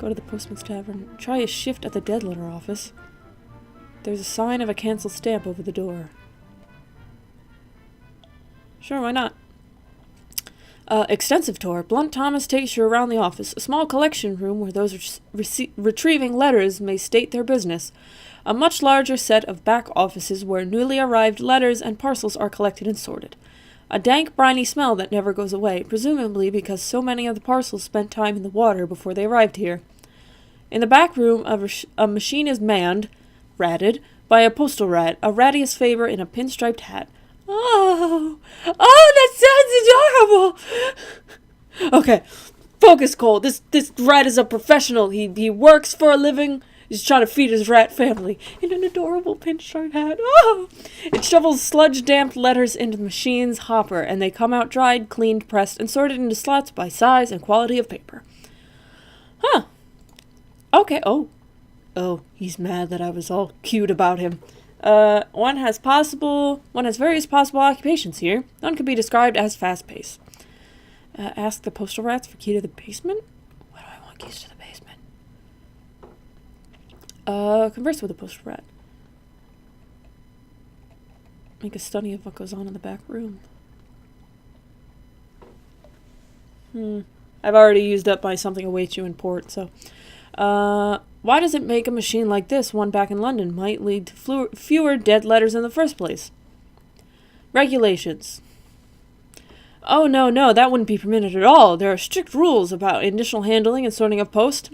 Go to the postman's tavern. Try a shift at the dead letter office. There's a sign of a cancel stamp over the door. Sure, why not? Extensive tour. Blunt Thomas takes you around the office. A small collection room where those retrieving letters may state their business. A much larger set of back offices where newly arrived letters and parcels are collected and sorted. A dank, briny smell that never goes away, presumably because so many of the parcels spent time in the water before they arrived here. In the back room, a machine is ratted, by a postal rat, a rattiest favor in a pinstriped hat. Oh, that sounds adorable! Okay, focus, Cole. This rat is a professional. He works for a living. He's trying to feed his rat family in an adorable pinstripe hat. Oh! It shovels sludge-damped letters into the machine's hopper, and they come out dried, cleaned, pressed, and sorted into slots by size and quality of paper. Huh. Okay, oh, he's mad that I was all cute about him. One has various possible occupations here. None could be described as fast-paced. Ask the postal rats for key to the basement? Why do I want keys to the basement? Converse with the postal rat. Make a study of what goes on in the back room. I've already used up my something awaits you in port, so... why does it make a machine like this, one back in London, might lead to fewer dead letters in the first place? Regulations. Oh, no, that wouldn't be permitted at all. There are strict rules about initial handling and sorting of post.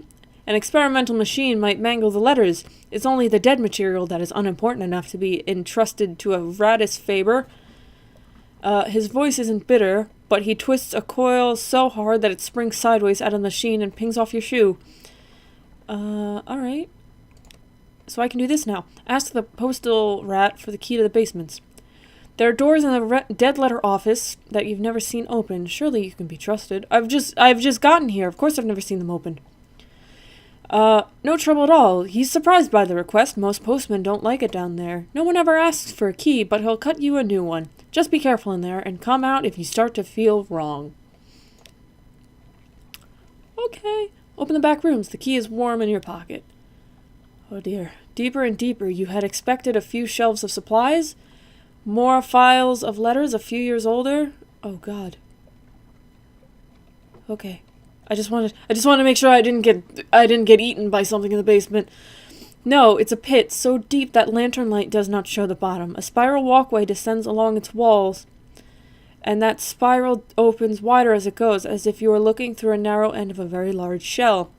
An experimental machine might mangle the letters. It's only the dead material that is unimportant enough to be entrusted to a ratus faber. His voice isn't bitter, but he twists a coil so hard that it springs sideways out of the machine and pings off your shoe. Alright. So I can do this now. Ask the postal rat for the key to the basements. There are doors in the dead letter office that you've never seen open. Surely you can be trusted. I've just gotten here. Of course I've never seen them open. No trouble at all. He's surprised by the request. Most postmen don't like it down there. No one ever asks for a key, but he'll cut you a new one. Just be careful in there, and come out if you start to feel wrong. Okay. Open the back rooms. The key is warm in your pocket. Oh dear. Deeper and deeper. You had expected a few shelves of supplies? More files of letters a few years older? Oh god. Okay. I just wanted to make sure I didn't get eaten by something in the basement. No, it's a pit so deep that lantern light does not show the bottom. A spiral walkway descends along its walls, and that spiral opens wider as it goes, as if you were looking through a narrow end of a very large shell.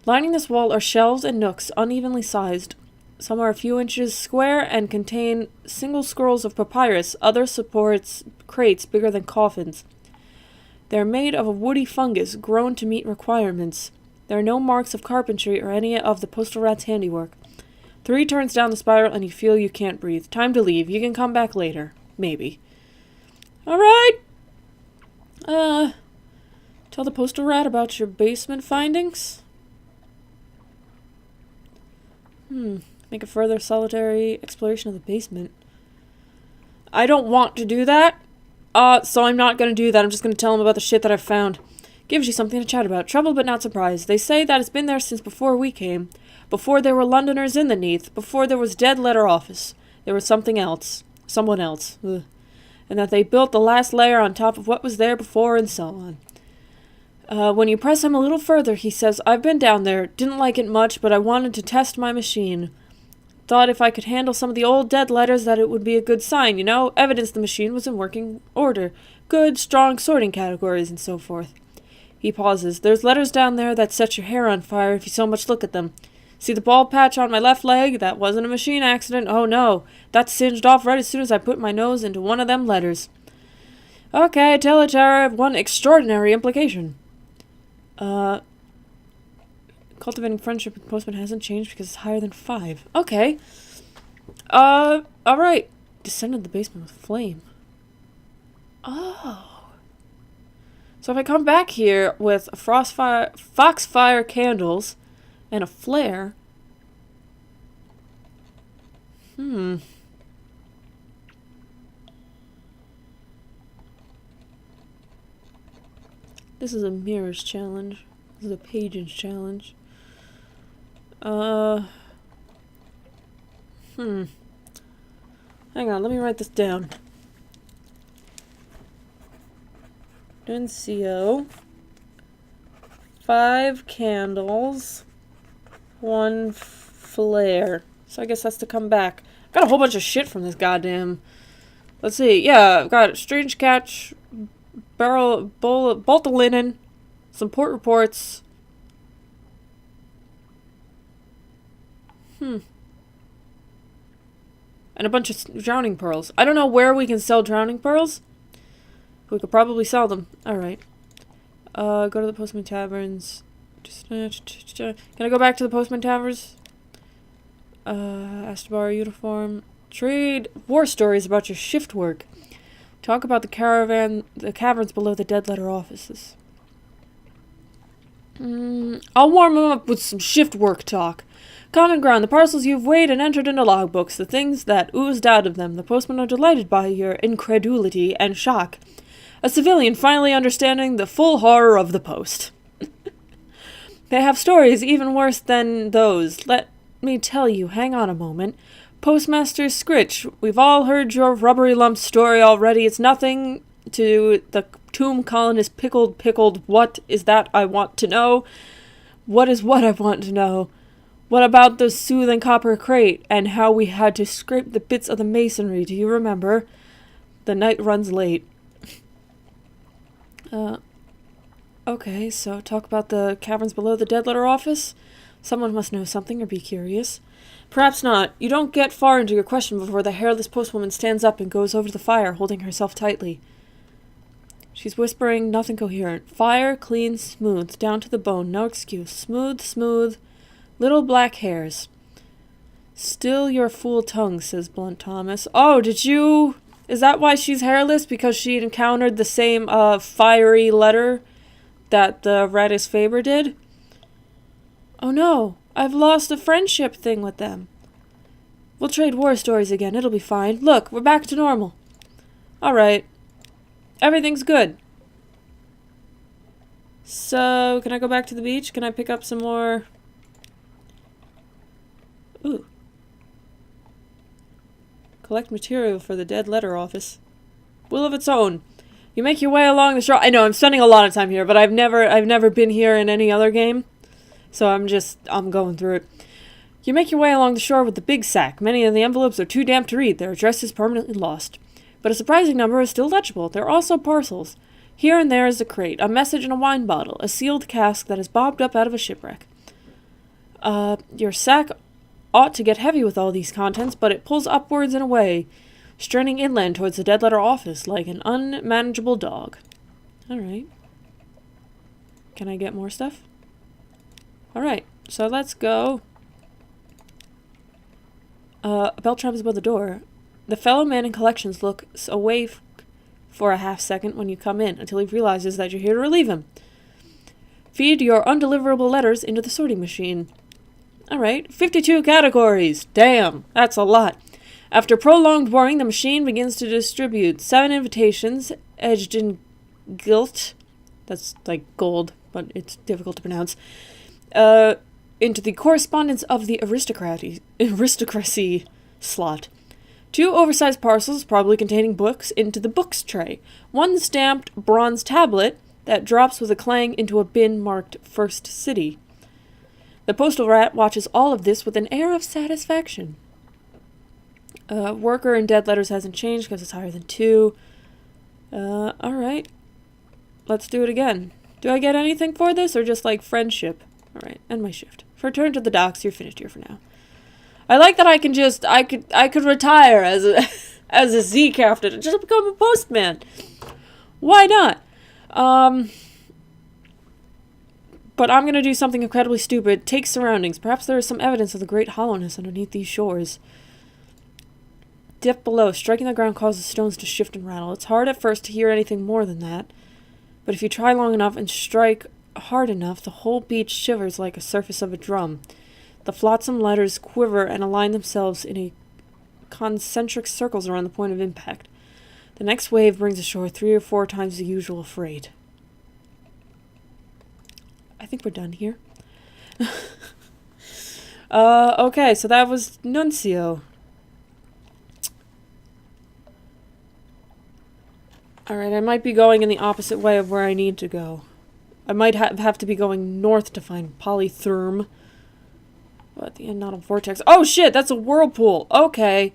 Lining this wall are shelves and nooks, unevenly sized. Some are a few inches square and contain single scrolls of papyrus, others supports crates bigger than coffins. They are made of a woody fungus grown to meet requirements. There are no marks of carpentry or any of the postal rat's handiwork. 3 turns down the spiral and you feel you can't breathe. Time to leave. You can come back later. Maybe. Alright. Tell the postal rat about your basement findings? Make a further solitary exploration of the basement. I don't want to do that. So I'm not going to do that. I'm just going to tell him about the shit that I've found. Gives you something to chat about. Troubled but not surprised. They say that it's been there since before we came. Before there were Londoners in the Neath. Before there was dead letter office. There was something else. Someone else. Ugh. And that they built the last layer on top of what was there before and so on. When you press him a little further, he says, I've been down there. Didn't like it much, but I wanted to test my machine. Thought if I could handle some of the old dead letters that it would be a good sign, you know? Evidence the machine was in working order. Good, strong sorting categories and so forth. He pauses. There's letters down there that set your hair on fire if you so much look at them. See the bald patch on my left leg? That wasn't a machine accident. Oh no. That singed off right as soon as I put my nose into one of them letters. Okay, tell a terror of one extraordinary implication. Cultivating friendship with the postman hasn't changed because it's higher than 5. Okay. Alright. Descended the basement with flame. Oh. So if I come back here with a foxfire candles and a flare. This is a mirrors challenge. This is a pages challenge. Hang on, let me write this down. NCO. 5 candles. 1 flare. So I guess that's to come back. Got a whole bunch of shit from this goddamn... Let's see. Yeah, I've got strange catch, bolt of linen, some port reports. And a bunch of drowning pearls. I don't know where we can sell drowning pearls. We could probably sell them. Alright. Go to the Postman Taverns. Can I go back to the Postman Taverns? Ask to borrow a uniform. Trade war stories about your shift work. Talk about the caverns below the dead letter offices. I'll warm them up with some shift work talk. Common ground, the parcels you've weighed and entered into logbooks, the things that oozed out of them. The postmen are delighted by your incredulity and shock. A civilian finally understanding the full horror of the post. They have stories even worse than those. Let me tell you, hang on a moment. Postmaster Scritch, we've all heard your rubbery lump story already. It's nothing to the tomb colonist pickled. What is that I want to know? What is what I want to know? What about the soothing copper crate, and how we had to scrape the bits of the masonry? Do you remember? The night runs late. Okay, so talk about the caverns below the dead letter office? Someone must know something or be curious. Perhaps not. You don't get far into your question before the hairless postwoman stands up and goes over to the fire, holding herself tightly. She's whispering nothing coherent. Fire, clean, smooth, down to the bone, no excuse. Smooth, smooth. Little black hairs. Still your fool tongue, says Blunt Thomas. Oh, did you... Is that why she's hairless? Because she encountered the same, fiery letter that the Radis Faber did? Oh no, I've lost a friendship thing with them. We'll trade war stories again, it'll be fine. Look, we're back to normal. Alright. Everything's good. So, can I go back to the beach? Can I pick up some more... Ooh. Collect material for the dead letter office. Will of its own. You make your way along the shore. I know, I'm spending a lot of time here, but I've never been here in any other game. So I'm going through it. You make your way along the shore with the big sack. Many of the envelopes are too damp to read. Their address is permanently lost. But a surprising number is still legible. There are also parcels. Here and there is a crate, a message in a wine bottle, a sealed cask that is bobbed up out of a shipwreck. Your sack ought to get heavy with all these contents, but it pulls upwards and away, straining inland towards the dead letter office like an unmanageable dog. Alright. Can I get more stuff? Alright, so let's go. A bell chimes above the door. The fellow man in collections looks away for a half second when you come in, until he realizes that you're here to relieve him. Feed your undeliverable letters into the sorting machine. Alright, 52 categories. Damn, that's a lot. After prolonged worrying, the machine begins to distribute 7 invitations, edged in gilt. That's like gold, but it's difficult to pronounce. Into the correspondence of the aristocracy slot. 2 oversized parcels, probably containing books, into the books tray. 1 stamped bronze tablet that drops with a clang into a bin marked First City. The postal rat watches all of this with an air of satisfaction. Worker in dead letters hasn't changed because it's higher than 2. Alright. Let's do it again. Do I get anything for this, or just like friendship? Alright, end my shift. Return to the docks, you're finished here for now. I like that I could retire as a Z captain and just become a postman. Why not? But I'm gonna do something incredibly stupid. Take surroundings. Perhaps there is some evidence of the great hollowness underneath these shores. Dip below. Striking the ground causes stones to shift and rattle. It's hard at first to hear anything more than that. But if you try long enough and strike hard enough, the whole beach shivers like a surface of a drum. The flotsam letters quiver and align themselves in a concentric circles around the point of impact. The next wave brings ashore 3 or 4 times the usual freight. I think we're done here. Okay, so that was Nuncio. Alright, I might be going in the opposite way of where I need to go. I might have to be going north to find Polytherm. But at the end, not a vortex. Oh shit, that's a whirlpool. Okay.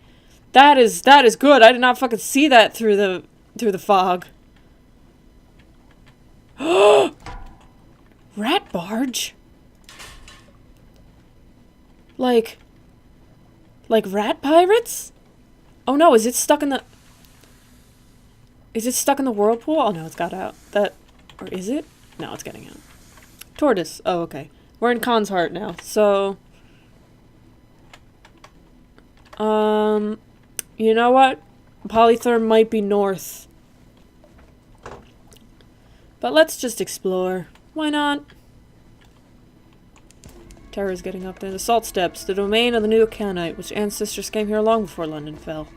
That is good. I did not fucking see that through the fog. Rat barge? Like rat pirates? Oh no, is it stuck in the... Is it stuck in the whirlpool? Oh no, it's got out. Or is it? No, it's getting out. Tortoise. Oh, okay. We're in Khan's Heart now, so... You know what? Polytherm might be north. But let's just explore. Why not? Terror's getting up there. The Salt Steps, the domain of the Neo-Victorian, which ancestors came here long before London fell.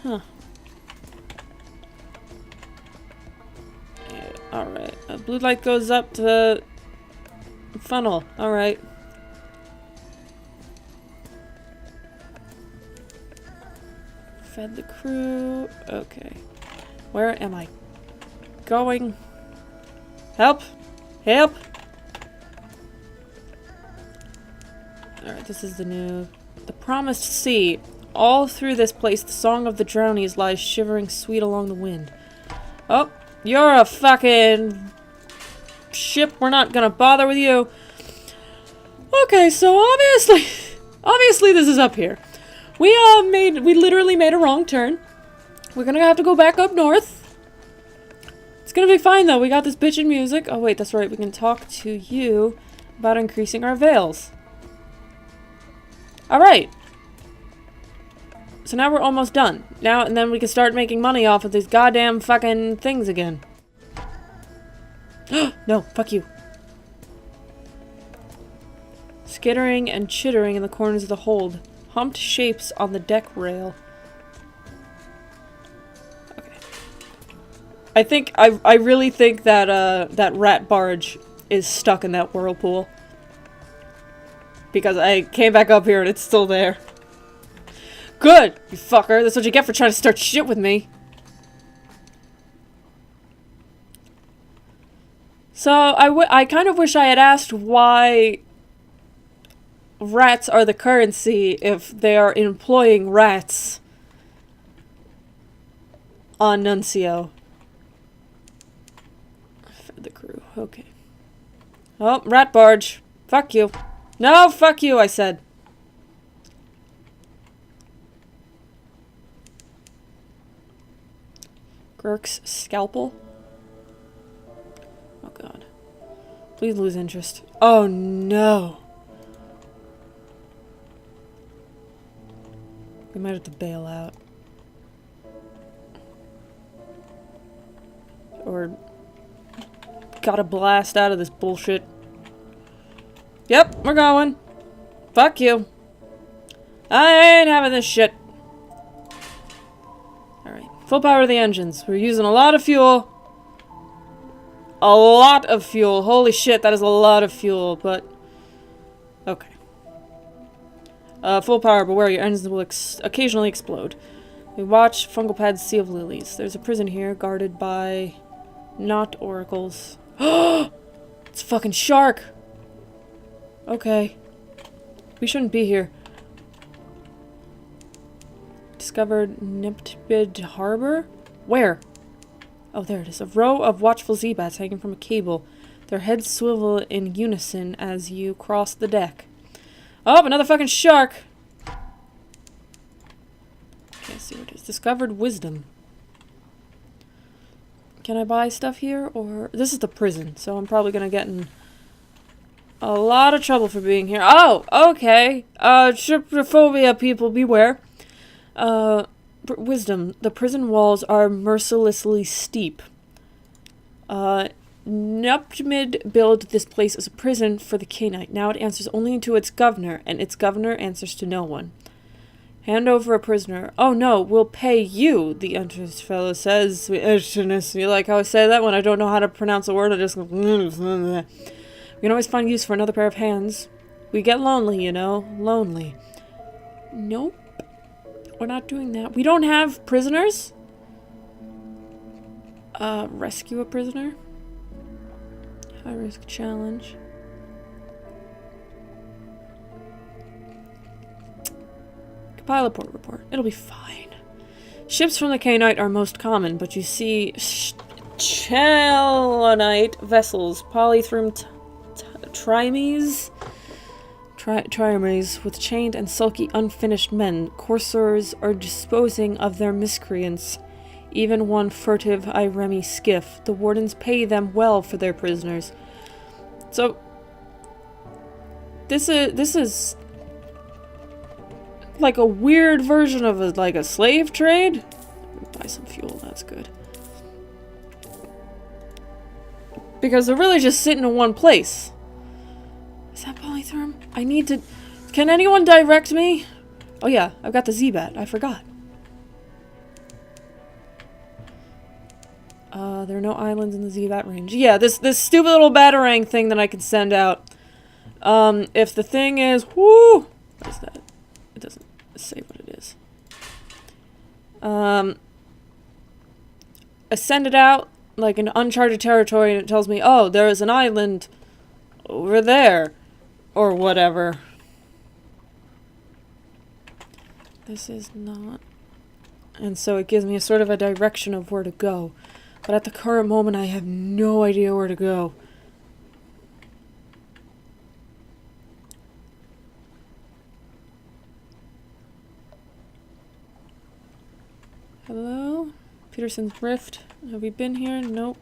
Huh. Yeah, alright. Blue light goes up to the funnel. Alright. Fed the crew. Okay. Where am I going? Help! Help! Alright, this is the Promised Sea. All through this place, the song of the drownies lies shivering sweet along the wind. Oh, you're a fucking ship. We're not gonna bother with you. Okay, so obviously this is up here. We literally made a wrong turn. We're gonna have to go back up north. It's gonna be fine though. We got this bitchin' music. Oh wait, that's right. We can talk to you about increasing our veils. Alright. So now we're almost done. Now and then we can start making money off of these goddamn fucking things again. No, fuck you. Skittering and chittering in the corners of the hold. Humped shapes on the deck rail. Okay. I really think that that rat barge is stuck in that whirlpool. Because I came back up here and it's still there. Good, you fucker. That's what you get for trying to start shit with me. So, I kind of wish I had asked why rats are the currency if they are employing rats on Nuncio. Fed the crew. Okay. Oh, rat barge. Fuck you. No, fuck you, I said. Gurk's scalpel? Oh god. Please lose interest. Oh no! We might have to bail out. Or... gotta blast out of this bullshit. Yep, we're going. Fuck you. I ain't having this shit. Alright. Full power of the engines. We're using a lot of fuel. A lot of fuel. Holy shit, that is a lot of fuel, but... okay. Full power, but where your engines will occasionally explode. We watch Fungal Pad's Sea of Lilies. There's a prison here, guarded by... not oracles. It's a fucking shark! Okay. We shouldn't be here. Discovered Niptbid Harbor? Where? Oh, there it is. A row of watchful Z-bats hanging from a cable. Their heads swivel in unison as you cross the deck. Oh, another fucking shark! Can't see what it is. Discovered Wisdom. Can I buy stuff here? Or... this is the prison, so I'm probably gonna get in a lot of trouble for being here. Oh! Okay! Trypophobia people, beware. Wisdom. The prison walls are mercilessly steep. Nuptmid built this place as a prison for the Cainite. Now it answers only to its governor, and its governor answers to no one. Hand over a prisoner. Oh no, we'll pay you, the entrance fellow says. You like how I say that when I don't know how to pronounce a word? I just go... We can always find use for another pair of hands. We get lonely, you know? Lonely. Nope. We're not doing that. We don't have prisoners? Rescue a prisoner? High risk challenge. Compile a port report. It'll be fine. Ships from the Cainite are most common, but you see Chalonite vessels, polytherm triremes with chained and sulky unfinished men. Corsairs are disposing of their miscreants. Even one furtive Iremi skiff. The wardens pay them well for their prisoners. So this is like a weird version of a slave trade. Buy some fuel, that's good. Because they're really just sitting in one place. Is that polytherm? I need to... Can anyone direct me? Oh yeah, I've got the Z-Bat. I forgot. There are no islands in the Z-Bat range. Yeah, this stupid little batarang thing that I can send out. If the thing is... Whoo! What is that? It doesn't say what it is. I send it out like an uncharted territory and it tells me, oh, there is an island over there. Or whatever. This is not... And so it gives me a sort of a direction of where to go. But at the current moment, I have no idea where to go. Hello? Peterson's Rift. Have we been here? Nope.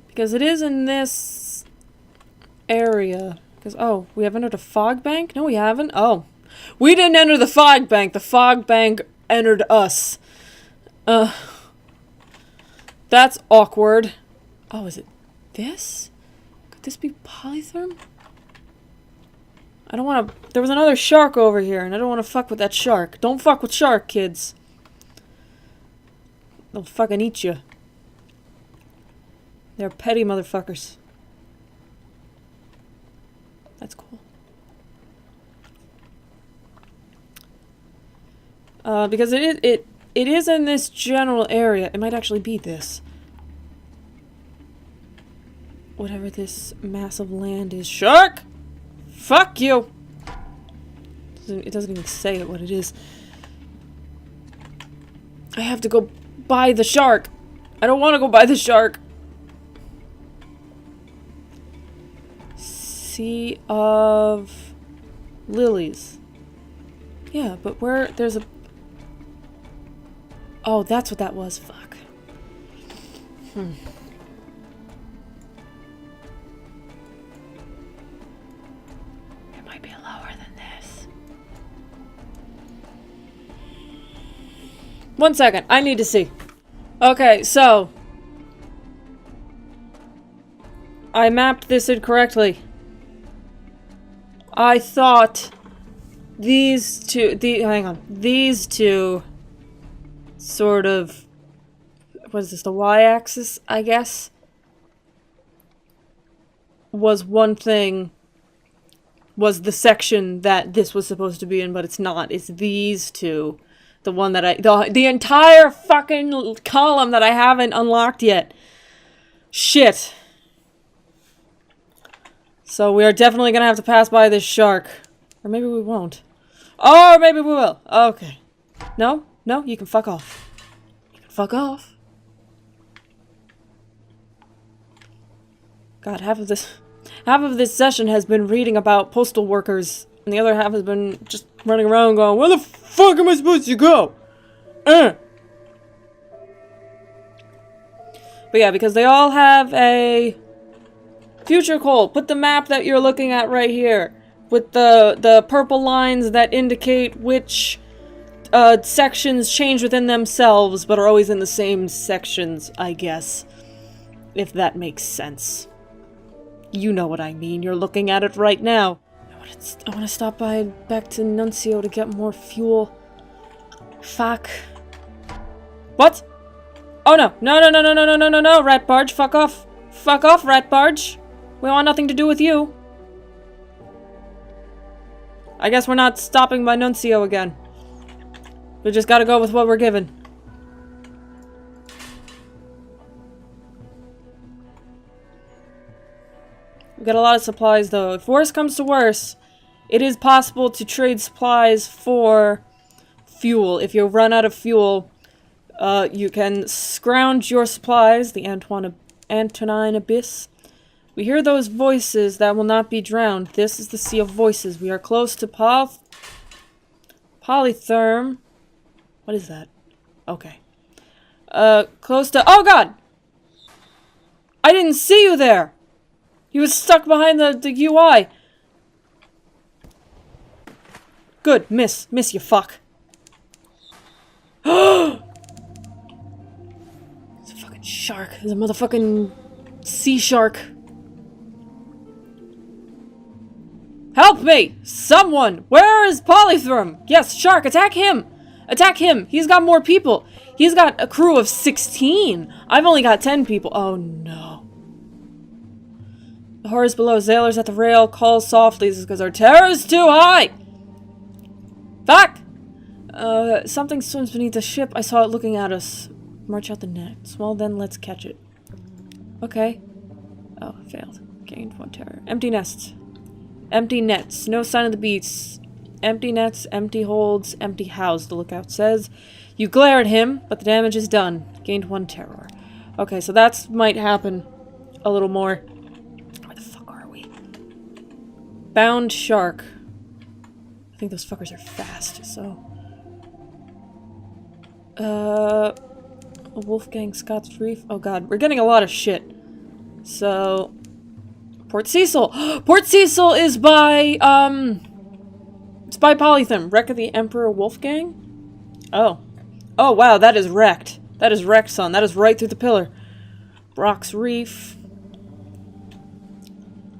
Because it is in this area. Because, oh, we have entered a fog bank? No, we haven't. Oh. We didn't enter the fog bank. The fog bank entered us. That's awkward. Oh, is it this? Could this be polytherm? I don't want to... There was another shark over here, and I don't want to fuck with that shark. Don't fuck with shark, kids. They'll fucking eat you. They're petty motherfuckers. That's cool. Because it is in this general area. It might actually be this. Whatever this mass of land is. Shark! Fuck you! It doesn't even say it what it is. I have to go buy the shark. I don't want to go buy the shark. Sea of Lilies. Yeah, but where there's a... Oh, that's what that was. Fuck. It might be lower than this. 1 second. I need to see. Okay, so... I mapped this incorrectly. I thought these two, these two sort of, what is this, the y-axis, I guess, was one thing, was the section that this was supposed to be in, but it's not. It's these two. The one that the entire fucking column that I haven't unlocked yet. Shit. So we are definitely gonna have to pass by this shark. Or maybe we won't. Or maybe we will. Okay. No? No? You can fuck off. You can fuck off. God, half of this session has been reading about postal workers, and the other half has been just running around going, where the fuck am I supposed to go? But yeah, because they all have a... Future Cole, put the map that you're looking at right here. With the purple lines that indicate which sections change within themselves, but are always in the same sections, I guess. If that makes sense. You know what I mean, you're looking at it right now. I want to stop back to Nuncio to get more fuel. Fuck. What? Oh no. No, no, no, no, no, no, no, no, no, rat barge. Fuck off. Fuck off, rat barge. We want nothing to do with you. I guess we're not stopping by Nuncio again. We just gotta go with what we're given. We've got a lot of supplies, though. If worse comes to worse, it is possible to trade supplies for fuel. If you run out of fuel, you can scrounge your supplies, the Antonine Abyss. We hear those voices that will not be drowned. This is the Sea of Voices. We are close to Polytherm. What is that? Okay. Close to... Oh, God! I didn't see you there! He was stuck behind the UI. Good. Miss, you fuck. It's a fucking shark. It's a motherfucking sea shark. Help me! Someone! Where is Polytherm? Yes, shark, attack him! Attack him! He's got more people! He's got a crew of 16! I've only got 10 people. Oh no. The horrors below. Sailors at the rail call softly. This is because our terror is too high! Fuck! Something swims beneath the ship. I saw it looking at us. March out the nets. Well then, let's catch it. Okay. Oh, failed. Gained 1 terror. Empty nests. Empty nets. No sign of the beasts. Empty nets, empty holds, empty house, the lookout says. You glare at him, but the damage is done. Gained 1 terror. Okay, so that might happen a little more. Where the fuck are we? Bound shark. I think those fuckers are fast, so... Wolfgang Scott's Reef. Oh god, we're getting a lot of shit. So... Port Cecil! Port Cecil is by, it's by Polytherm. Wreck of the Emperor Wolfgang? Oh. Oh, wow, that is wrecked. That is wrecked, son. That is right through the pillar. Brock's Reef.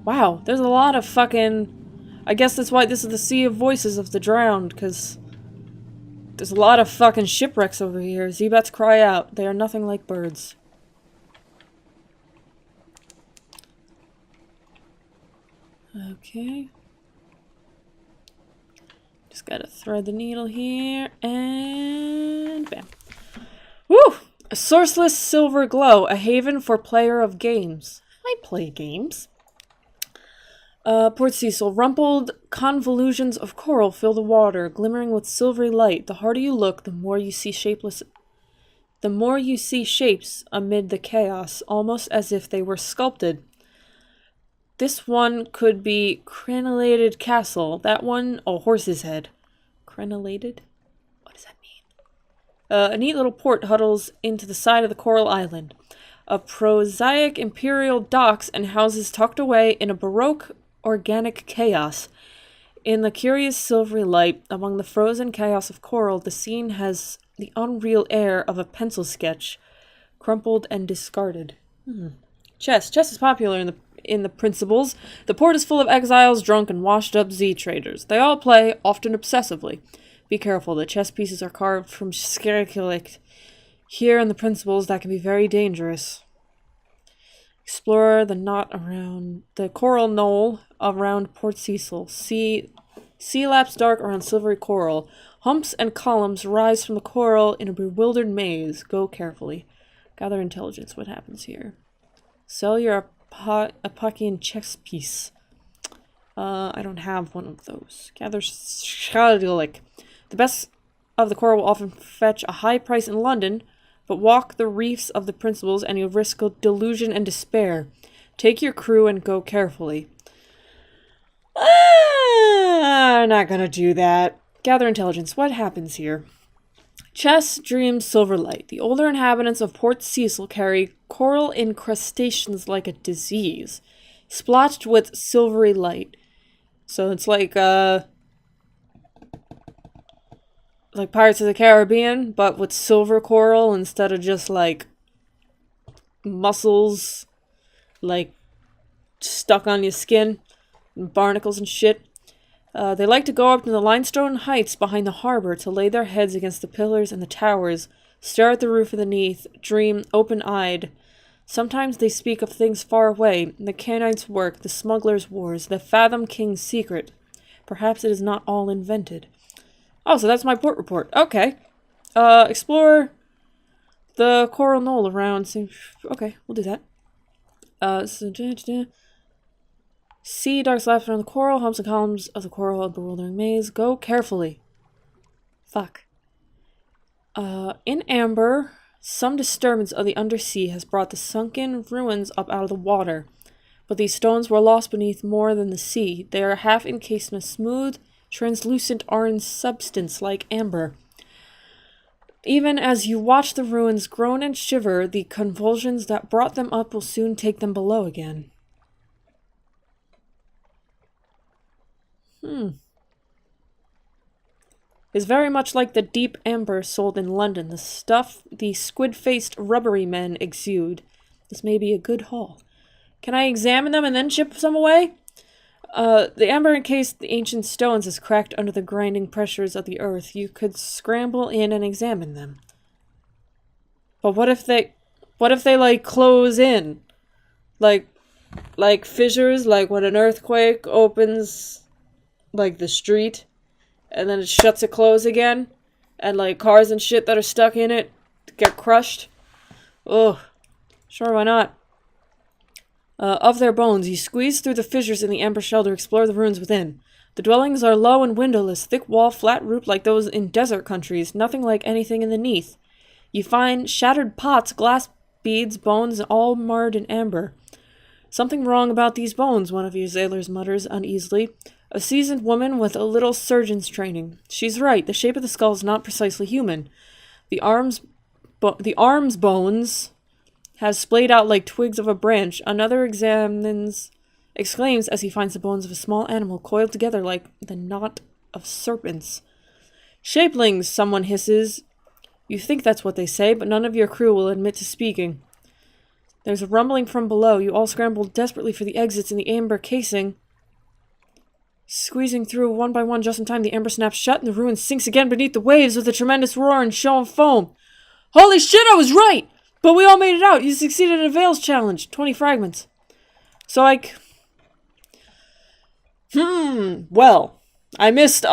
Wow, there's a lot of fucking... I guess that's why this is the Sea of Voices of the Drowned, because... There's a lot of fucking shipwrecks over here. Zebats cry out. They are nothing like birds. Okay. Just gotta thread the needle here, and bam. Woo! A sourceless silver glow, a haven for player of games. I play games. Port Cecil. Rumpled convolutions of coral fill the water, glimmering with silvery light. The harder you look, the more you see shapes amid the chaos, almost as if they were sculpted. This one could be Crenellated Castle. That one, oh, Horse's Head. Crenellated? What does that mean? A neat little port huddles into the side of the coral island. A prosaic imperial docks and houses tucked away in a baroque organic chaos. In the curious silvery light, among the frozen chaos of coral, the scene has the unreal air of a pencil sketch, crumpled and discarded. Chess. Chess is popular in the principles. The port is full of exiles, drunk, and washed-up Z-traders. They all play, often obsessively. Be careful, the chess pieces are carved from skerculite. Here in the principles, that can be very dangerous. Explore the knot around the coral knoll around Port Cecil. Sea laps dark around silvery coral. Humps and columns rise from the coral in a bewildered maze. Go carefully. Gather intelligence. What happens here? Sell your Apochian chess piece. I don't have one of those. Gather Schadilic. The best of the coral will often fetch a high price in London, but walk the reefs of the principles and you'll risk delusion and despair. Take your crew and go carefully. I'm not gonna do that. Gather intelligence. What happens here? Chess dreams silver light. The older inhabitants of Port Cecil carry coral incrustations like a disease, splotched with silvery light. So it's like Pirates of the Caribbean, but with silver coral instead of just like mussels, like stuck on your skin, and barnacles and shit. They like to go up to the limestone heights behind the harbor to lay their heads against the pillars and the towers Stare at the roof beneath, dream open-eyed. Sometimes they speak of things far away, the canaan's work, the smuggler's wars, the Fathom King's secret. Perhaps it is not all invented. Oh, so that's my port report. Okay. Explore the coral knoll around. Okay, we'll do that. See dark slabs around the coral, humps and columns of the coral, a bewildering maze. Go carefully. Fuck. In amber, some disturbance of the undersea has brought the sunken ruins up out of the water. But these stones were lost beneath more than the sea. They are half encased in a smooth, translucent orange substance like amber. Even as you watch the ruins groan and shiver, the convulsions that brought them up will soon take them below again. Is very much like the deep amber sold in London, the stuff the squid-faced rubbery men exude. This may be a good haul. Can I examine them and then ship some away? The amber encased the ancient stones is cracked under the grinding pressures of the earth. You could scramble in and examine them. But what if they like close in? Like fissures, like when an earthquake opens like the street and then it shuts it closed again, and like cars and shit that are stuck in it get crushed? Ugh. Sure, why not? Of their bones, you squeeze through the fissures in the amber shell to explore the ruins within. The dwellings are low and windowless, thick wall, flat roof like those in desert countries, nothing like anything in the neath. You find shattered pots, glass beads, bones, all marred in amber. Something wrong about these bones, one of your sailors mutters uneasily. A seasoned woman with a little surgeon's training. She's right, the shape of the skull is not precisely human. The arms bones have splayed out like twigs of a branch. Another exclaims as he finds the bones of a small animal coiled together like the knot of serpents. Shapelings, someone hisses. You think that's what they say, but none of your crew will admit to speaking. There's a rumbling from below. You all scramble desperately for the exits in the amber casing. Squeezing through one by one just in time, the amber snaps shut and the ruin sinks again beneath the waves with a tremendous roar and show of foam. Holy shit, I was right! But we all made it out. You succeeded in a Veils challenge. 20 fragments. So well, I missed,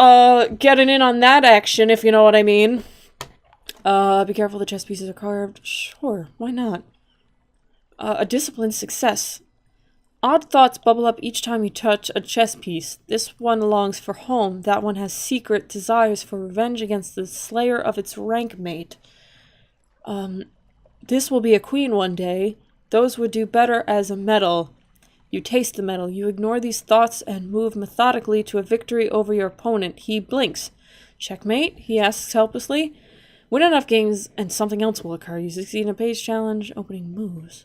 getting in on that action, if you know what I mean. Be careful the chess pieces are carved. Sure, why not? A disciplined success. Odd thoughts bubble up each time you touch a chess piece. This one longs for home. That one has secret desires for revenge against the slayer of its rank mate. This will be a queen one day. Those would do better as a medal. You taste the medal. You ignore these thoughts and move methodically to a victory over your opponent. He blinks. Checkmate? He asks helplessly. Win enough games and something else will occur. You succeed in a page challenge. Opening moves.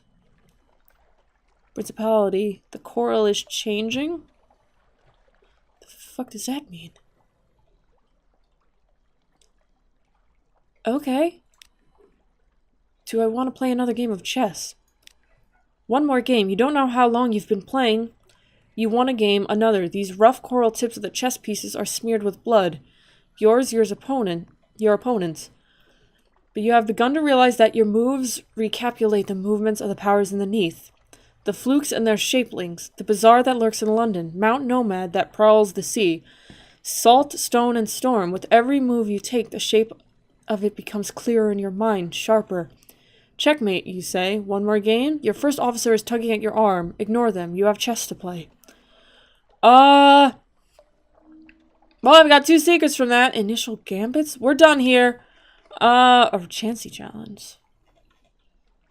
Principality. The coral is changing? The fuck does that mean? Okay. Do I want to play another game of chess? One more game. You don't know how long you've been playing. You won a game, another. These rough coral tips of the chess pieces are smeared with blood. Your opponent's. But you have begun to realize that your moves recapitulate the movements of the powers underneath. The flukes and their shapelings. The bazaar that lurks in London. Mount Nomad that prowls the sea. Salt, stone, and storm. With every move you take, the shape of it becomes clearer in your mind, sharper. Checkmate, you say. One more game? Your first officer is tugging at your arm. Ignore them. You have chess to play. Well, I've got 2 secrets from that. Initial gambits? We're done here. A chancy challenge.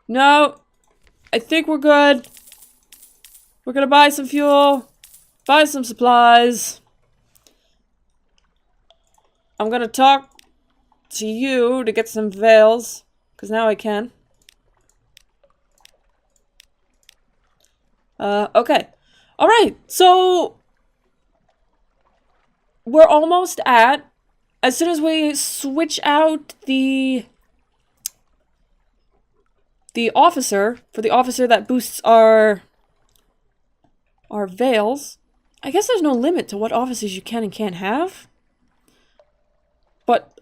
No. I think we're good. We're gonna buy some fuel. Buy some supplies. I'm gonna talk to you to get some veils. Because now I can. Okay. Alright, so we're almost at, as soon as we switch out the officer, for the officer that boosts our veils, I guess there's no limit to what officers you can and can't have. But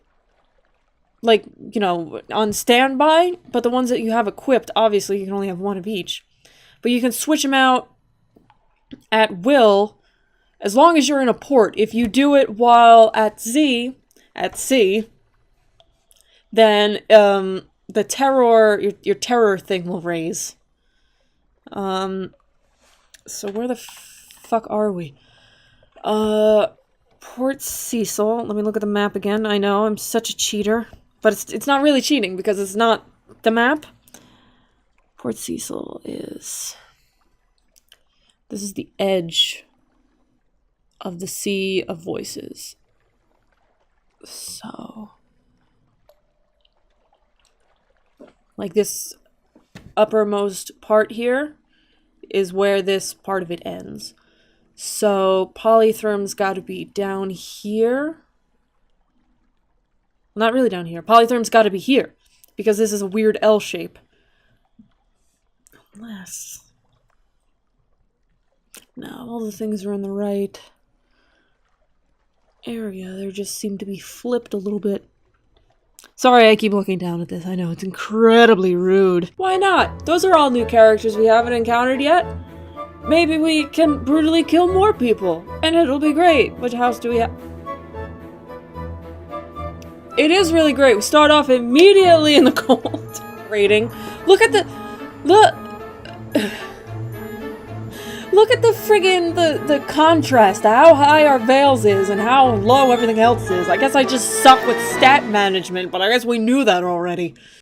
like, you know, on standby, but the ones that you have equipped, obviously, you can only have one of each. But you can switch them out at will, as long as you're in a port. If you do it while at sea, then, the terror, your terror thing will raise. So where the fuck are we? Port Cecil. Let me look at the map again. I know, I'm such a cheater. But it's not really cheating, because it's not the map. Port Cecil is... This is the edge of the Sea of Voices. So... like this uppermost part here is where this part of it ends. So Polytherm's got to be down here. Not really down here. Polytherm's got to be here, because this is a weird L shape. Unless... no, all the things are in the right area. They just seem to be flipped a little bit. Sorry, I keep looking down at this. I know, it's incredibly rude. Why not? Those are all new characters we haven't encountered yet. Maybe we can brutally kill more people, and it'll be great. Which house do we have? It is really great. We start off immediately in the cold. Rating. Look at the look at the friggin' the contrast, how high our Veils is and how low everything else is. I guess I just suck with stat management, but I guess we knew that already.